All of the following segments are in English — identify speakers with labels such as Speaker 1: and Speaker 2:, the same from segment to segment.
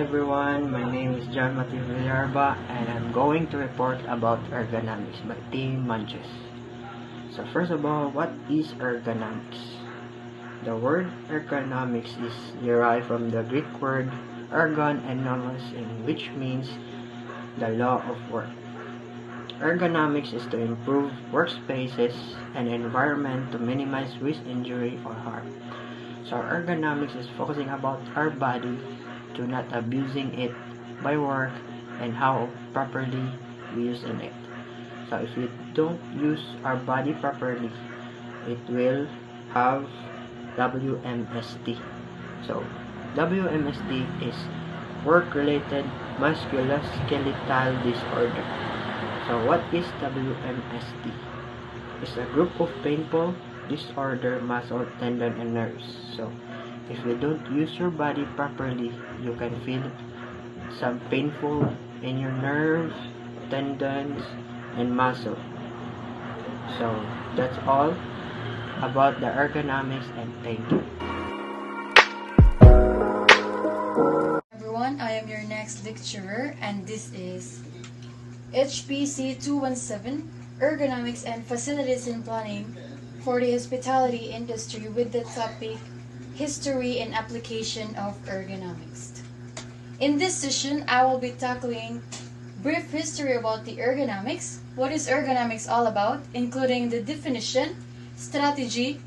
Speaker 1: everyone, my name is John Matthew Villarba and I'm going to report about ergonomics by Team Munchies. So first of all, what is ergonomics? The word ergonomics is derived from the Greek word ergon and nomos, which means the law of work. Ergonomics is to improve workspaces and environment to minimize risk, injury, or harm. So ergonomics is focusing about our body to not abusing it by work and how properly we use in it. So if we don't use our body properly, it will have WMSD. So WMSD is work-related musculoskeletal disorder. So what is WMSD? It's a group of painful disorder, muscle, tendon, and nerves. So if you don't use your body properly, you can feel some painful in your nerves, tendons, and muscle. So that's all about the ergonomics, and thank you.
Speaker 2: Everyone, I am your next lecturer and this is HPC 217 Ergonomics and Facilities in Planning for the Hospitality Industry with the topic History and Application of Ergonomics. In this session, I will be tackling brief history about the ergonomics, what is ergonomics all about, including the definition, strategy,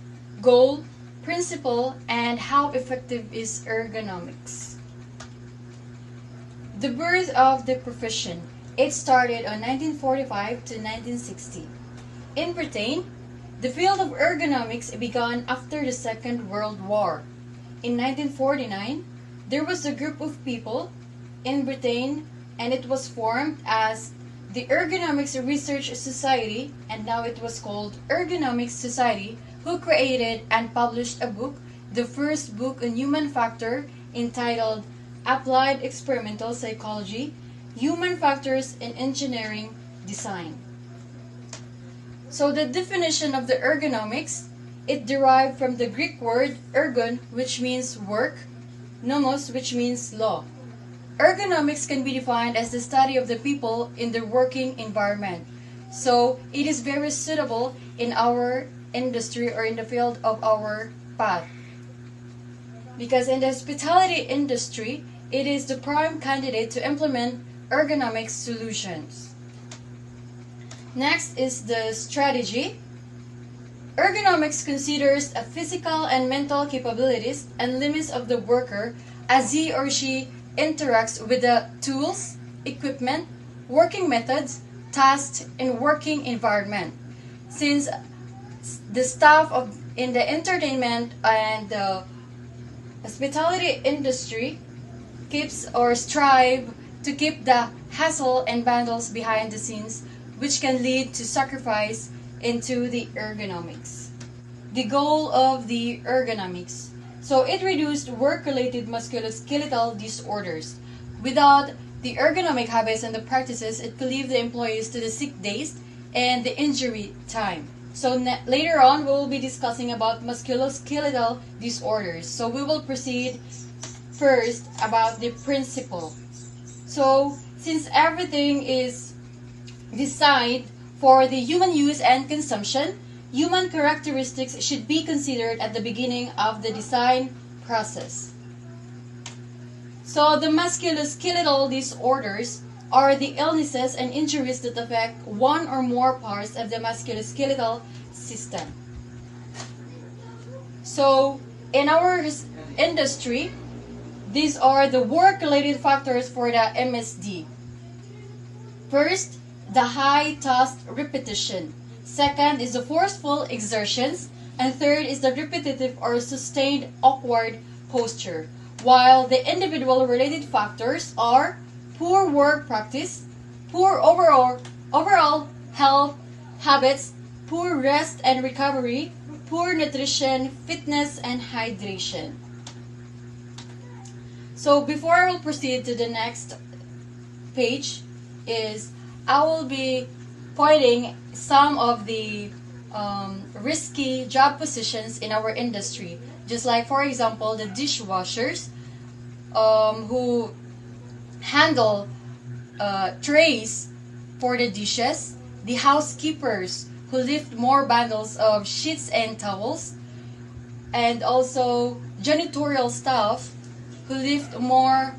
Speaker 2: goal, principle, and how effective is ergonomics. The birth of the profession. It started on 1945 to 1960. In Britain, the field of ergonomics began after the Second World War. In 1949, there was a group of people in Britain and it was formed as the Ergonomics Research Society, and now it was called Ergonomics Society, who created and published a book, the first book on human factor entitled Applied Experimental Psychology, Human Factors in Engineering Design. So the definition of the ergonomics, it derived from the Greek word ergon, which means work, nomos, which means law. Ergonomics can be defined as the study of the people in their working environment. So it is very suitable in our industry or in the field of our path. Because in the hospitality industry, it is the prime candidate to implement ergonomic solutions. Next is the strategy. Ergonomics considers the physical and mental capabilities and limits of the worker as he or she interacts with the tools, equipment, working methods, tasks, and working environment. Since the staff in the entertainment and the hospitality industry keeps or strive to keep the hassle and bundles behind the scenes, which can lead to sacrifice into the ergonomics. The goal of the ergonomics. So it reduced work-related musculoskeletal disorders. Without the ergonomic habits and the practices, it could leave the employees to the sick days and the injury time. So later on, we will be discussing about musculoskeletal disorders. So we will proceed first about the principle. So since everything is designed for the human use and consumption, human characteristics should be considered at the beginning of the design process. So the musculoskeletal disorders are the illnesses and injuries that affect one or more parts of the musculoskeletal system. So in our industry, these are the work-related factors for the MSD. First, the high task repetition. Second is the forceful exertions. And third is the repetitive or sustained awkward posture. While the individual related factors are poor work practice, poor overall health habits, poor rest and recovery, poor nutrition, fitness, and hydration. So before I will proceed to the next page, I will be pointing some of the risky job positions in our industry. Just like, for example, the dishwashers who handle trays for the dishes, the housekeepers who lift more bundles of sheets and towels, and also janitorial staff who lift more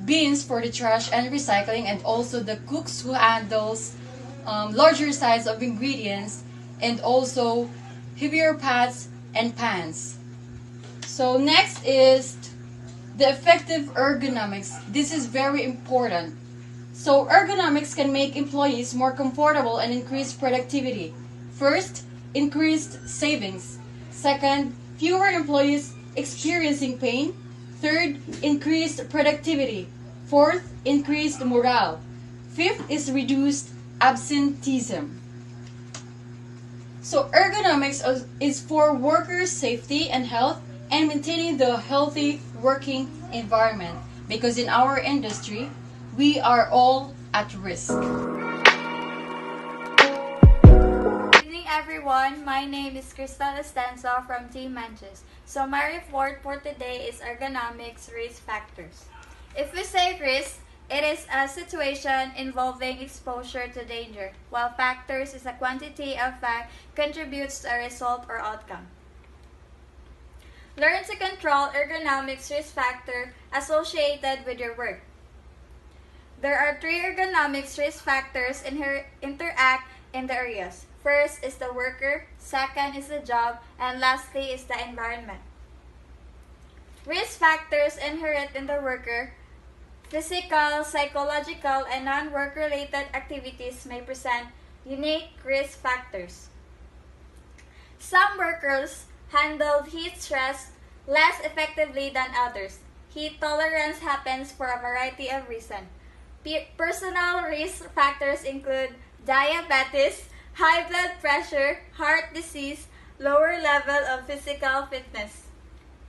Speaker 2: bins for the trash and recycling, and also the cooks who handles larger size of ingredients, and also heavier pots and pans. So next is the effective ergonomics. This is very important. So ergonomics can make employees more comfortable and increase productivity. First, increased savings. Second, fewer employees experiencing pain. Third, increased productivity. Fourth, increased morale. Fifth is reduced absenteeism. So ergonomics is for workers' safety and health and maintaining the healthy working environment, because in our industry, we are all at risk.
Speaker 3: Good evening, everyone. My name is Crystal Estenso from Team Munchies. So my report for today is ergonomics risk factors. If we say risk, it is a situation involving exposure to danger, while factors is a quantity of fact contributes to a result or outcome. Learn to control ergonomics risk factor associated with your work. There are 3 ergonomics risk factors interact in the areas. First is the worker, second is the job, and lastly is the environment. Risk factors inherent in the worker. Physical, psychological, and non-work related activities may present unique risk factors. Some workers handle heat stress less effectively than others. Heat tolerance happens for a variety of reasons. Personal risk factors include diabetes, high blood pressure, heart disease, lower level of physical fitness.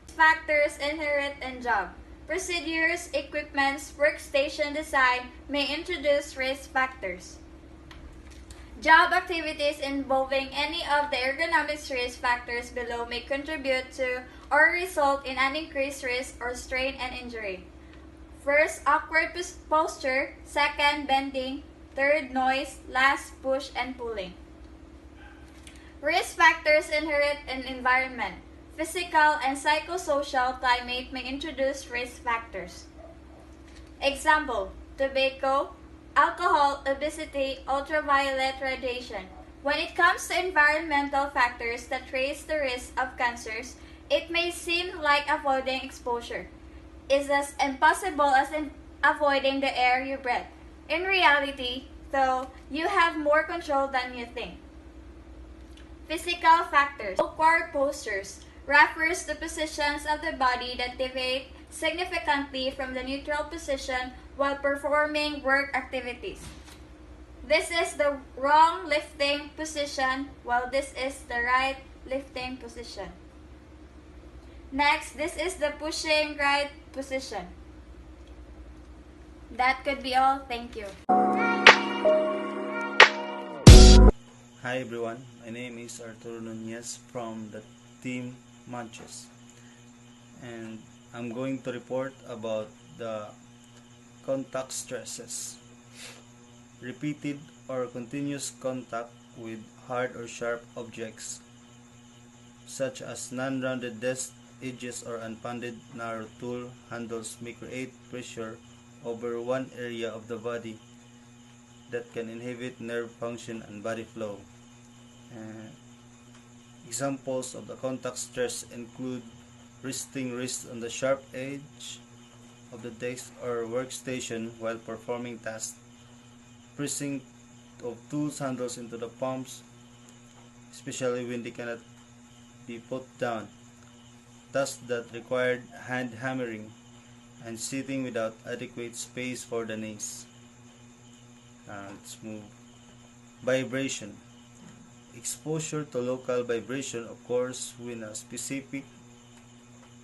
Speaker 3: Factors inherent in job. Procedures, equipments, workstation design may introduce risk factors. Job activities involving any of the ergonomics risk factors below may contribute to or result in an increased risk or strain and injury. First, awkward posture. Second, bending. Third, noise. Last, push and pulling. Risk factors inherent in environment. Physical and psychosocial climate may introduce risk factors. Example, tobacco, alcohol, obesity, ultraviolet radiation. When it comes to environmental factors that raise the risk of cancers, it may seem like avoiding exposure is as impossible as avoiding the air you breathe. In reality, though, you have more control than you think. Physical factors. Awkward postures refers to positions of the body that deviate significantly from the neutral position while performing work activities. This is the wrong lifting position, while this is the right lifting position. Next, this is the pushing right position. That could be all. Thank you.
Speaker 4: Hi everyone, my name is Arturo Nunez from the Team Munchies, and I'm going to report about the contact stresses. Repeated or continuous contact with hard or sharp objects such as non-rounded desk edges or unpadded narrow tool handles may create pressure over one area of the body that can inhibit nerve function and body flow. Examples of the contact stress include resting wrist on the sharp edge of the desk or workstation while performing tasks, pressing of tools handles into the palms, especially when they cannot be put down, tasks that required hand hammering, and sitting without adequate space for the knees. Let's move. Vibration. Exposure to local vibration occurs when a specific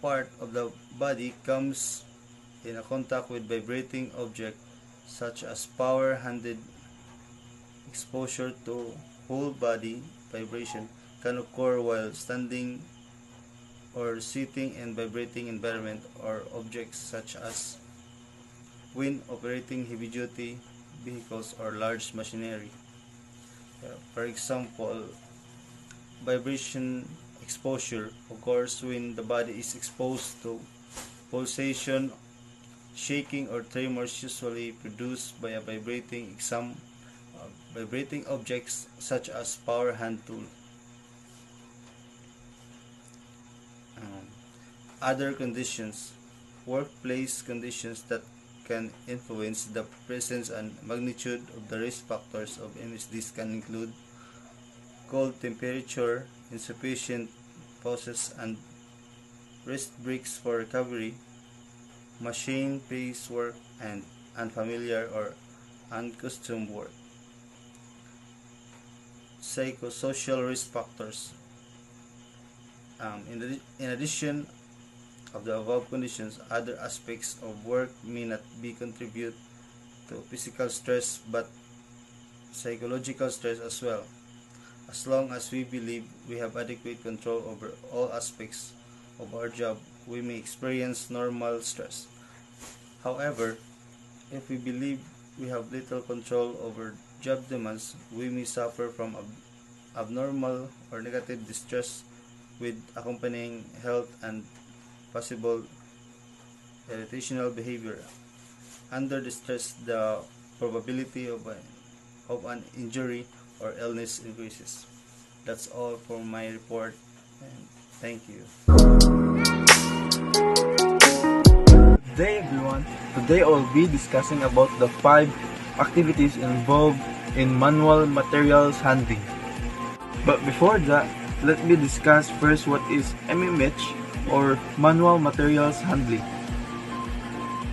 Speaker 4: part of the body comes in a contact with vibrating object such as power-handed. Exposure to whole body vibration can occur while standing or sitting in vibrating environment or objects such as when operating heavy-duty vehicles or large machinery. For example, vibration exposure occurs when the body is exposed to pulsation, shaking, or tremors usually produced by a vibrating objects such as power hand tool. Other conditions, workplace conditions that can influence the presence and magnitude of the risk factors of MSDs can include cold temperature, insufficient pauses and rest breaks for recovery, machine-paced work, and unfamiliar or unaccustomed work. Psychosocial risk factors. In addition of the above conditions, other aspects of work may not be contribute to physical stress but psychological stress as well. As long as we believe we have adequate control over all aspects of our job, we may experience normal stress. However, if we believe we have little control over job demands, we may suffer from abnormal or negative distress with accompanying health and possible irritational behavior. Under the stress, the probability of an injury or illness increases. That's all for my report, and thank you.
Speaker 5: Good day everyone. Today I will be discussing about the 5 activities involved in manual materials handling. But before that, let me discuss first what is MMH or manual materials handling.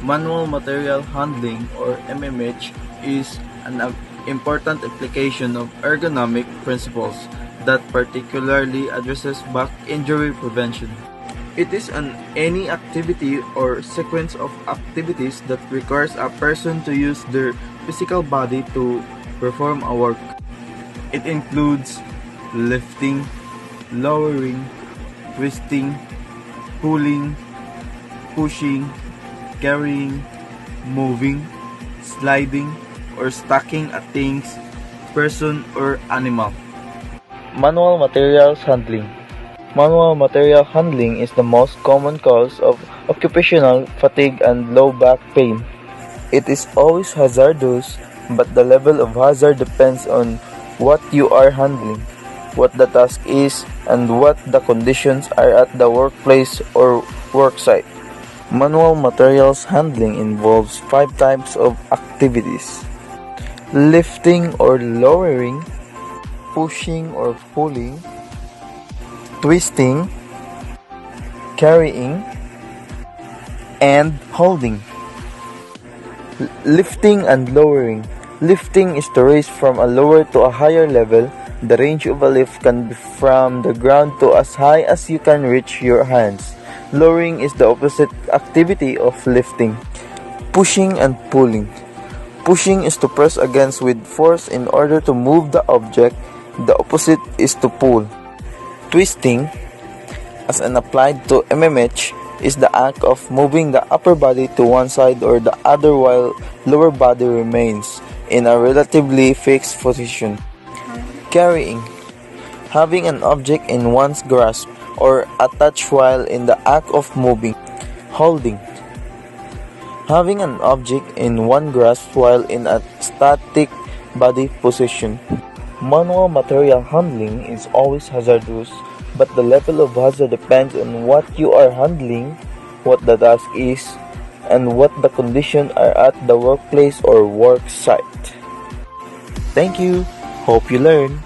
Speaker 5: Manual material handling or MMH is an important application of ergonomic principles that particularly addresses back injury prevention. It is any activity or sequence of activities that requires a person to use their physical body to perform a work. It includes lifting, lowering, twisting, pulling, pushing, carrying, moving, sliding, or stacking a things, person, or animal. Manual materials handling. Manual material handling is the most common cause of occupational fatigue and low back pain. It is always hazardous, but the level of hazard depends on what you are handling, what the task is, and what the conditions are at the workplace or worksite. Manual materials handling involves 5 types of activities: lifting or lowering, pushing or pulling, twisting, carrying, and holding. Lifting and lowering. Lifting is to raise from a lower to a higher level. The range of a lift can be from the ground to as high as you can reach your hands. Lowering is the opposite activity of lifting. Pushing and pulling. Pushing is to press against with force in order to move the object. The opposite is to pull. Twisting, as an applied to MMH, is the act of moving the upper body to one side or the other while lower body remains in a relatively fixed position. Carrying, having an object in one's grasp or attached while in the act of moving. Holding, having an object in one grasp while in a static body position. Manual material handling is always hazardous, but the level of hazard depends on what you are handling, what the task is, and what the conditions are at the workplace or work site. Thank you. Hope you learn.